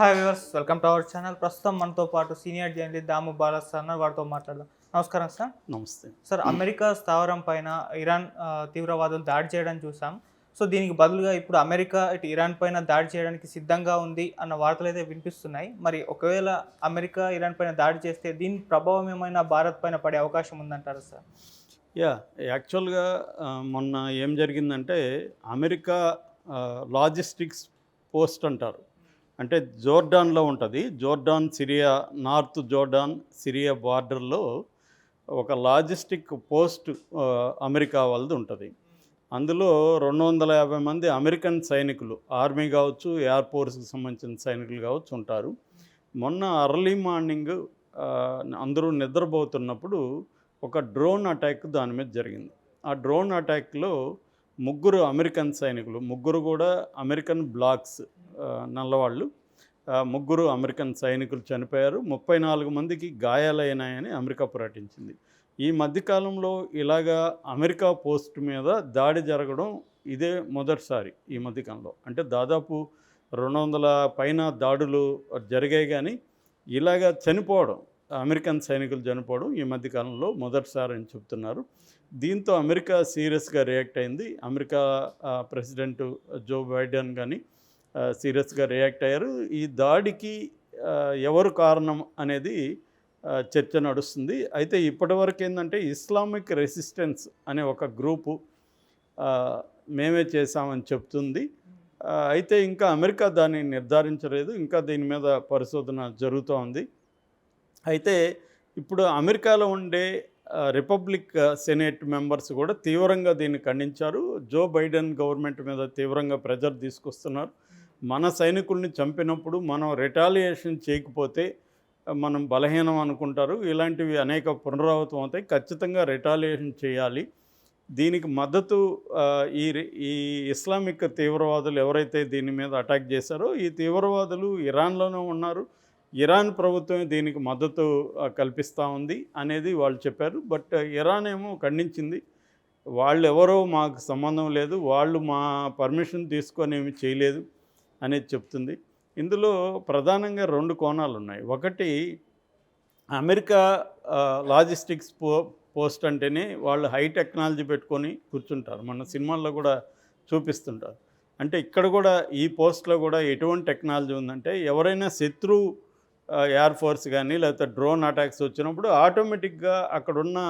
Hi viewers, welcome to our channel. ప్రస్తుతం మనతో పాటు సీనియర్ జర్నలిస్ట్ దాము బాలా సార్ ఉన్నారు. వారితో మాట్లాడదాం. నమస్కారం సార్. నమస్తే. సార్, అమెరికా స్థావరం పైన ఇరాన్ తీవ్రవాదులు దాడి చేయడం చూసాం. సో దీనికి బదులుగా ఇప్పుడు అమెరికా ఇటు ఇరాన్ పైన దాడి చేయడానికి సిద్ధంగా ఉంది అన్న వార్తలు అయితే వినిపిస్తున్నాయి. మరి ఒకవేళ అమెరికా ఇరాన్ పైన దాడి చేస్తే దీని ప్రభావం ఏమైనా భారత్ పైన పడే అవకాశం ఉందంటారా సార్? యాక్చువల్గా మొన్న ఏం జరిగిందంటే అమెరికా లాజిస్టిక్స్ పోస్ట్ అంటారు. అంటే జోర్డాన్లో ఉంటుంది. Jordan Syria, north Jordan Syria బార్డర్లో ఒక లాజిస్టిక్ పోస్ట్ అమెరికా వాళ్ళది ఉంటుంది. అందులో 250 మంది అమెరికన్ సైనికులు, ఆర్మీ కావచ్చు, ఎయిర్ ఫోర్స్కి సంబంధించిన సైనికులు కావచ్చు ఉంటారు. మొన్న అర్లీ మార్నింగ్ అందరూ నిద్రపోతున్నప్పుడు ఒక డ్రోన్ అటాక్ దాని మీద జరిగింది. ఆ డ్రోన్ అటాక్లో ముగ్గురు అమెరికన్ సైనికులు, ముగ్గురు కూడా అమెరికన్ బ్లాక్స్, నల్లవాళ్ళు, ముగ్గురు అమెరికన్ సైనికులు చనిపోయారు. 34 మందికి గాయాలైనాయని అమెరికా ప్రకటించింది. ఈ మధ్యకాలంలో ఇలాగా అమెరికా పోస్ట్ మీద దాడి జరగడం ఇదే మొదటిసారి ఈ మధ్యకాలంలో. అంటే దాదాపు 200 పైన దాడులు జరిగాయి, కానీ ఇలాగా చనిపోవడం, అమెరికన్ సైనికులు చనిపోవడం ఈ మధ్యకాలంలో మొదటిసారి అని చెప్తున్నారు. దీంతో అమెరికా సీరియస్గా రియాక్ట్ అయింది. అమెరికా ప్రెసిడెంట్ జో బైడెన్ కానీ సీరియస్గా రియాక్ట్ అయ్యారు. ఈ దాడికి ఎవరు కారణం అనేది చర్చ నడుస్తుంది. అయితే ఇప్పటివరకు ఏంటంటే ఇస్లామిక్ రెసిస్టెన్స్ అనే ఒక గ్రూపు మేమే చేశామని చెప్తుంది. అయితే ఇంకా అమెరికా దాన్ని నిర్ధారించలేదు. ఇంకా దీని మీద పరిశోధన జరుగుతూ ఉంది. అయితే ఇప్పుడు అమెరికాలో ఉండే రిపబ్లిక్ సెనేట్ మెంబర్స్ కూడా తీవ్రంగా దీన్ని ఖండించారు. జో బైడెన్ గవర్నమెంట్ మీద తీవ్రంగా ప్రెజర్ తీసుకొస్తున్నారు. మన సైనికుల్ని చంపినప్పుడు మనం రిటాలియేషన్ చేయకపోతే మనం బలహీనం అనుకుంటారు. ఇలాంటివి అనేక పునరావృతం అవుతాయి. ఖచ్చితంగా రిటాలియేషన్ చేయాలి. దీనికి మద్దతు ఈ ఇస్లామిక్ తీవ్రవాదులు ఎవరైతే దీని మీద అటాక్ చేశారో ఈ తీవ్రవాదులు ఇరాన్లోనే ఉన్నారు. ఇరాన్ ప్రభుత్వం దీనికి మద్దతు కల్పిస్తూ ఉంది అనేది వాళ్ళు చెప్పారు. బట్ ఇరాన్ ఏమో ఖండించింది. వాళ్ళు ఎవరో మాకు సంబంధం లేదు, వాళ్ళు మా పర్మిషన్ తీసుకొని ఏమి చేయలేదు అనేది చెప్తుంది. ఇందులో ప్రధానంగా 2 కోణాలు ఉన్నాయి. ఒకటి, అమెరికా లాజిస్టిక్స్ పోస్ట్ అంటేనే వాళ్ళు హై టెక్నాలజీ పెట్టుకొని కూర్చుంటారు. మన సినిమాల్లో కూడా చూపిస్తుంటారు. అంటే ఇక్కడ కూడా ఈ పోస్ట్లో కూడా ఎటువంటి టెక్నాలజీ ఉందంటే ఎవరైనా శత్రు ఎయిర్ ఫోర్స్ కానీ లేకపోతే డ్రోన్ అటాక్స్ వచ్చినప్పుడు ఆటోమేటిక్గా అక్కడున్న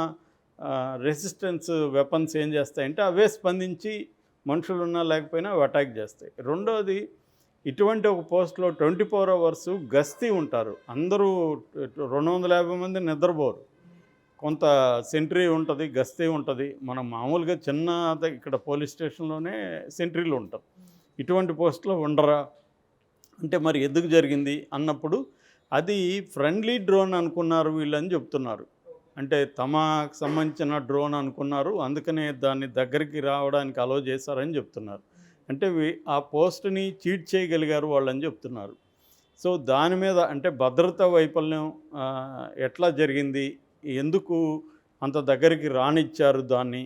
రెసిస్టెన్స్ వెపన్స్ ఏం చేస్తాయంటే అవే స్పందించి మనుషులున్నా లేకపోయినా అవి అటాక్ చేస్తాయి. రెండోది, ఇటువంటి ఒక పోస్ట్లో 24 hours గస్తీ ఉంటారు. అందరూ 250 మంది నిద్రపోరు. కొంత సెంట్రీ ఉంటుంది, గస్తీ ఉంటుంది. మనం మామూలుగా చిన్న ఇక్కడ పోలీస్ స్టేషన్లోనే సెంట్రీలు ఉంటారు. ఇటువంటి పోస్టులో ఉండరా అంటే మరి ఎందుకు జరిగింది అన్నప్పుడు అది ఫ్రెండ్లీ డ్రోన్ అనుకున్నారు వీళ్ళని చెప్తున్నారు. అంటే తమకు సంబంధించిన డ్రోన్ అనుకున్నారు, అందుకనే దాన్ని దగ్గరికి రావడానికి అలో చేశారని చెప్తున్నారు. అంటే ఆ పోస్ట్ని చీట్ చేయగలిగారు వాళ్ళని చెప్తున్నారు. సో దాని మీద అంటే భద్రతా వైఫల్యం ఎట్లా జరిగింది, ఎందుకు అంత దగ్గరికి రానిచ్చారు దాన్ని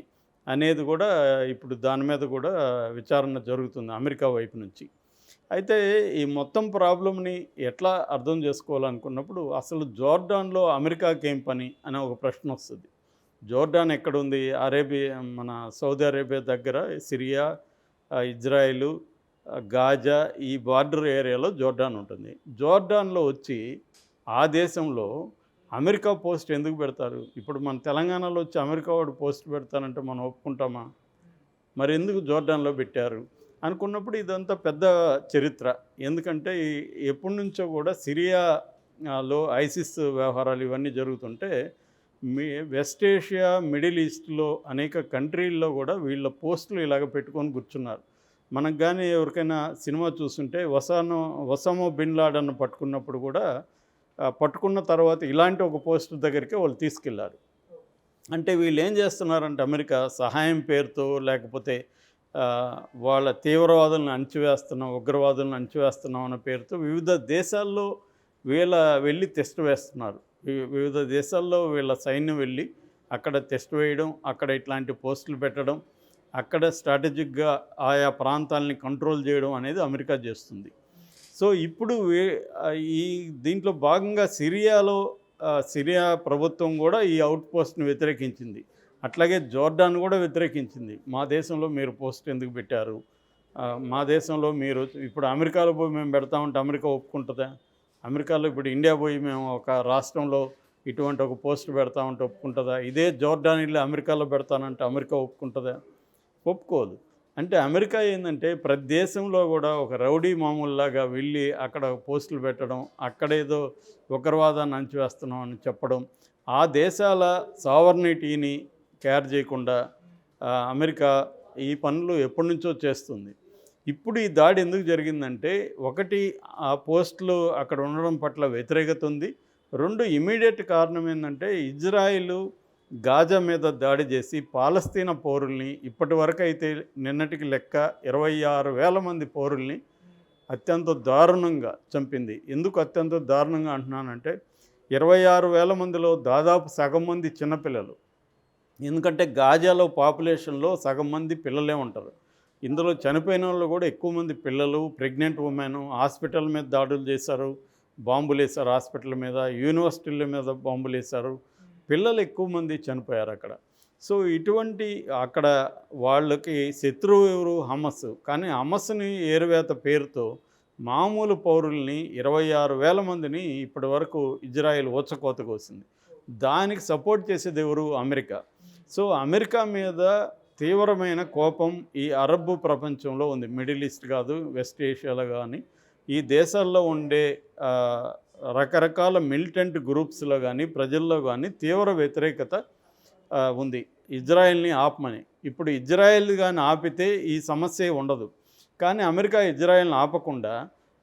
అనేది కూడా ఇప్పుడు దాని మీద కూడా విచారణ జరుగుతుంది అమెరికా వైపు నుంచి. అయితే ఈ మొత్తం ప్రాబ్లంని ఎట్లా అర్థం చేసుకోవాలనుకున్నప్పుడు అసలు జోర్డాన్లో అమెరికాకి ఏం పని అనే ఒక ప్రశ్న వస్తుంది. జోర్డాన్ ఎక్కడుంది? మన సౌదీ అరేబియా దగ్గర సిరియా, ఇజ్రాయిలు, గాజా ఈ బార్డర్ ఏరియాలో జోర్డాన్ ఉంటుంది. జోర్డాన్లో వచ్చి ఆ దేశంలో అమెరికా పోస్ట్ ఎందుకు పెడతారు? ఇప్పుడు మన తెలంగాణలో వచ్చి అమెరికా వాడు పోస్ట్ పెడతానంటే మనం ఒప్పుకుంటామా? మరి ఎందుకు జోర్డాన్లో పెట్టారు అనుకున్నప్పుడు ఇదంతా పెద్ద చరిత్ర. ఎందుకంటే ఎప్పటి నుంచో కూడా సిరియాలో ఐసిస్ వ్యవహారాలు ఇవన్నీ జరుగుతుంటే వెస్ట్ ఏషియా, మిడిల్ ఈస్ట్లో అనేక కంట్రీల్లో కూడా వీళ్ళ పోస్టులు ఇలాగ పెట్టుకొని కూర్చున్నారు. మనకు కానీ ఎవరికైనా సినిమా చూస్తుంటే ఒసామా బిన్ లాడెన్ పట్టుకున్నప్పుడు కూడా పట్టుకున్న తర్వాత ఇలాంటి ఒక పోస్ట్ దగ్గరికి వాళ్ళు తీసుకెళ్లారు. అంటే వీళ్ళు ఏం చేస్తున్నారంటే అమెరికా సహాయం పేరుతో లేకపోతే వాళ్ళ తీవ్రవాదులను అణచివేస్తున్నాం, ఉగ్రవాదులను అణచివేస్తున్నాం అన్న పేరుతో వివిధ దేశాల్లో వెళ్ళి టెస్ట్ వేస్తున్నారు. వివిధ దేశాల్లో వీళ్ళ సైన్యం వెళ్ళి అక్కడ టెస్ట్ వేయడం, అక్కడ ఇట్లాంటి పోస్టులు పెట్టడం, అక్కడ స్ట్రాటజిక్గా ఆయా ప్రాంతాలని కంట్రోల్ చేయడం అనేది అమెరికా చేస్తుంది. సో ఇప్పుడు ఈ దీంట్లో భాగంగా సిరియా ప్రభుత్వం కూడా ఈ అవుట్ పోస్ట్ని వ్యతిరేకించింది. అట్లాగే జోర్డాన్ కూడా వ్యతిరేకించింది. మా దేశంలో మీరు పోస్ట్ ఎందుకు పెట్టారు, మా దేశంలో మీరు ఇప్పుడు అమెరికాలో పోయి మేము పెడతామంటే అమెరికా ఒప్పుకుంటుందా? అమెరికాలో ఇప్పుడు ఇండియా పోయి మేము ఒక రాష్ట్రంలో ఇటువంటి ఒక పోస్ట్ పెడతామంటే ఒప్పుకుంటుందా? ఇదే జోర్డాన్ వెళ్ళి అమెరికాలో పెడతానంటే అమెరికా ఒప్పుకుంటుందా? ఒప్పుకోదు. అంటే అమెరికా ఏంటంటే ప్రతి దేశంలో కూడా ఒక రౌడీ మామూలులాగా వెళ్ళి అక్కడ పోస్టులు పెట్టడం, అక్కడేదో ఉగ్రవాదాన్ని అణచివేస్తున్నాం అని చెప్పడం, ఆ దేశాల సావర్నిటీని కేర్ చేయకుండా అమెరికా ఈ పనులు ఎప్పటి నుంచో చేస్తుంది. ఇప్పుడు ఈ దాడి ఎందుకు జరిగిందంటే, ఒకటి ఆ పోస్టులు అక్కడ ఉండడం పట్ల వ్యతిరేకత ఉంది. 2 ఇమ్మీడియట్ కారణం ఏంటంటే, ఇజ్రాయిలు గాజా మీద దాడి చేసి పాలస్తీనా పౌరుల్ని ఇప్పటి వరకు అయితే నిన్నటికి లెక్క 26,000 మంది పౌరుల్ని అత్యంత దారుణంగా చంపింది. ఎందుకు అత్యంత దారుణంగా అంటున్నానంటే, 26,000 మందిలో దాదాపు సగం మంది చిన్నపిల్లలు. ఎందుకంటే గాజాలో పాపులేషన్లో సగం మంది పిల్లలే ఉంటారు. ఇందులో చనిపోయిన వాళ్ళు కూడా ఎక్కువ మంది పిల్లలు, ప్రెగ్నెంట్ ఉమెన్. హాస్పిటల్ మీద దాడులు చేశారు, బాంబులు వేశారు హాస్పిటల్ మీద, యూనివర్సిటీల మీద బాంబులు వేశారు. పిల్లలు ఎక్కువ మంది చనిపోయారు అక్కడ. సో ఇటువంటి అక్కడ వాళ్ళకి శత్రువు ఎవరు? హమస్. కానీ హమస్ని ఏరువేత పేరుతో మామూలు పౌరుల్ని 26,000 మందిని ఇప్పటి వరకు ఇజ్రాయెల్ ఊచకోత కోసింది. దానికి సపోర్ట్ చేసేది ఎవరు? అమెరికా. సో అమెరికా మీద తీవ్రమైన కోపం ఈ అరబ్ ప్రపంచంలో ఉంది. మిడిల్ ఈస్ట్ కాదు, వెస్ట్ ఏషియాలో కానీ ఈ దేశాల్లో ఉండే రకరకాల మిలిటెంట్ గ్రూప్స్లో కానీ ప్రజల్లో కానీ తీవ్ర వ్యతిరేకత ఉంది ఇజ్రాయెల్ని ఆపమని. ఇప్పుడు ఇజ్రాయెల్ కానీ ఆపితే ఈ సమస్య ఉండదు. కానీ అమెరికా ఇజ్రాయెల్ని ఆపకుండా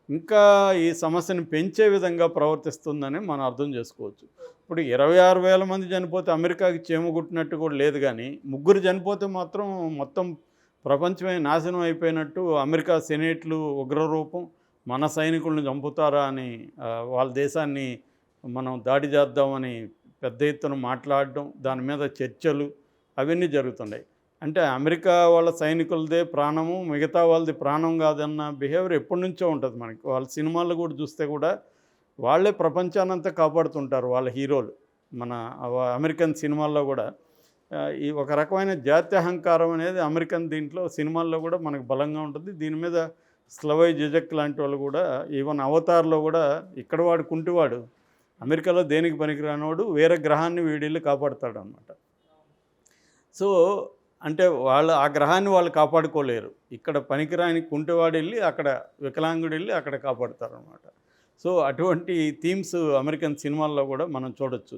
ఇంకా ఈ సమస్యను పెంచే విధంగా ప్రవర్తిస్తుందని మనం అర్థం చేసుకోవచ్చు. ఇప్పుడు 26,000 మంది చనిపోతే అమెరికాకి చేమగుట్టినట్టు కూడా లేదు, కానీ 3 చనిపోతే మాత్రం మొత్తం ప్రపంచమే నాశనం అయిపోయినట్టు అమెరికా సెనేట్లు ఉగ్రరూపం మన సైనికులను చంపుతారా అని వాళ్ళ దేశాన్ని మనం దాడి చేద్దామని పెద్ద ఎత్తున మాట్లాడడం, దాని మీద చర్చలు అవన్నీ జరుగుతున్నాయి. అంటే అమెరికా వాళ్ళ సైనికులదే ప్రాణము, మిగతా వాళ్ళది ప్రాణం కాదన్న బిహేవియర్ ఎప్పటి నుంచో ఉంటుంది మనకి. వాళ్ళ సినిమాల్లో కూడా చూస్తే కూడా వాళ్ళే ప్రపంచాన్నంతా కాపాడుతుంటారు వాళ్ళ హీరోలు. మన అమెరికన్ సినిమాల్లో కూడా ఈ ఒక రకమైన జాత్యహంకారం అనేది అమెరికన్ దీంట్లో సినిమాల్లో కూడా మనకు బలంగా ఉంటుంది. దీని మీద స్లవై జిజక్ లాంటి వాళ్ళు కూడా ఈవెన్ అవతార్లో కూడా ఇక్కడ వాడు కుంటివాడు, అమెరికాలో దేనికి పనికిరానివాడు వేరే గ్రహాన్ని వీడిల్లు కాపాడుతాడు అనమాట. సో అంటే వాళ్ళు ఆ గ్రహాన్ని వాళ్ళు కాపాడుకోలేరు. ఇక్కడ పనికిరాని కుంటివాడు వెళ్ళి అక్కడ వికలాంగుడు వెళ్ళి అక్కడ కాపాడుతారనమాట. సో అటువంటి థీమ్స్ అమెరికన్ సినిమాల్లో కూడా మనం చూడొచ్చు.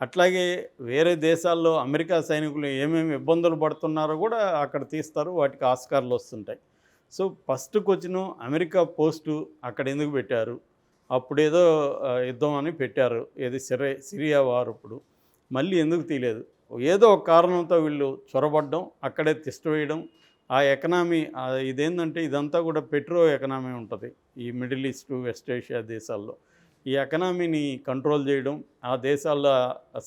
అట్లాగే వేరే దేశాల్లో అమెరికా సైనికులు ఏమేమి ఇబ్బందులు పడుతున్నారో కూడా అక్కడ తీస్తారు, వాటికి ఆస్కార్లు వస్తుంటాయి. So first question America post అక్కడ ఎందుకు పెట్టారు? అప్పుడేదో యుద్ధం అని పెట్టారు, ఏది సిరియా వారు. ఇప్పుడు మళ్ళీ ఎందుకు తీయలేదు? ఏదో ఒక కారణంతో వీళ్ళు చొరబడ్డం, అక్కడే తిష్టవేయడం. ఆ ఎకనామీ ఇదేంటంటే ఇదంతా కూడా పెట్రో ఎకనామీ ఉంటుంది ఈ మిడిల్ ఈస్ట్ వెస్ట్ ఏషియా దేశాల్లో. ఈ ఎకనామీని కంట్రోల్ చేయడం, ఆ దేశాల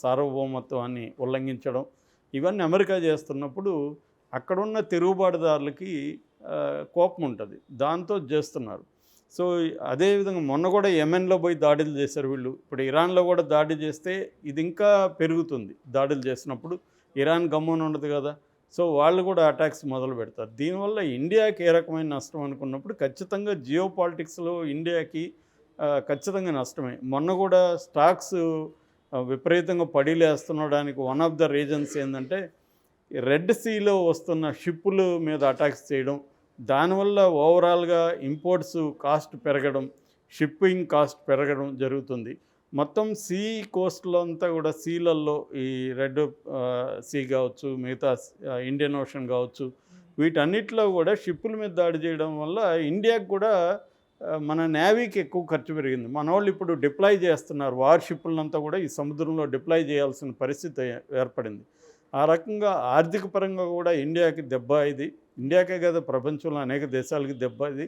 సార్వభౌమత్వాన్ని ఉల్లంఘించడం, ఇవన్నీ అమెరికా చేస్తున్నప్పుడు అక్కడున్న తిరుగుబాటుదారులకి కోపం ఉంటుంది, దాంతో చేస్తున్నారు. సో అదేవిధంగా మొన్న కూడా యెమెన్లో పోయి దాడులు చేశారు వీళ్ళు. ఇప్పుడు ఇరాన్లో కూడా దాడి చేస్తే ఇది ఇంకా పెరుగుతుంది. దాడులు చేసినప్పుడు ఇరాన్ గమ్మున ఉండదు కదా, సో వాళ్ళు కూడా అటాక్స్ మొదలు పెడతారు. దీనివల్ల ఇండియాకి ఏ రకమైన నష్టం అనుకున్నప్పుడు ఖచ్చితంగా జియో పాలిటిక్స్లో ఇండియాకి ఖచ్చితంగా నష్టమే. మొన్న కూడా స్టాక్స్ విపరీతంగా పడిలేస్తుండడానికి వన్ ఆఫ్ ద రీజన్స్ ఏంటంటే రెడ్ సీలో వస్తున్న షిప్పుల మీద అటాక్స్ చేయడం, దానివల్ల ఓవరాల్గా ఇంపోర్ట్స్ కాస్ట్ పెరగడం, షిప్పింగ్ కాస్ట్ పెరగడం జరుగుతుంది. మొత్తం సీ కోస్ట్లో అంతా కూడా సీలల్లో ఈ రెడ్ సీ కావచ్చు, మిగతా ఇండియన్ ఓషన్ కావచ్చు, వీటన్నిటిలో కూడా షిప్పుల మీద దాడి చేయడం వల్ల ఇండియాకి కూడా మన నేవీకి ఎక్కువ ఖర్చు పెరిగింది. మన వాళ్ళు ఇప్పుడు డిప్లాయ్ చేస్తున్నారు, వార్ షిప్పులంతా కూడా ఈ సముద్రంలో డిప్లాయ్ చేయాల్సిన పరిస్థితి ఏర్పడింది. ఆ రకంగా ఆర్థిక పరంగా కూడా ఇండియాకి దెబ్బ ఇది. ఇండియాకే కదా, ప్రపంచంలో అనేక దేశాలకి దెబ్బ ఇది.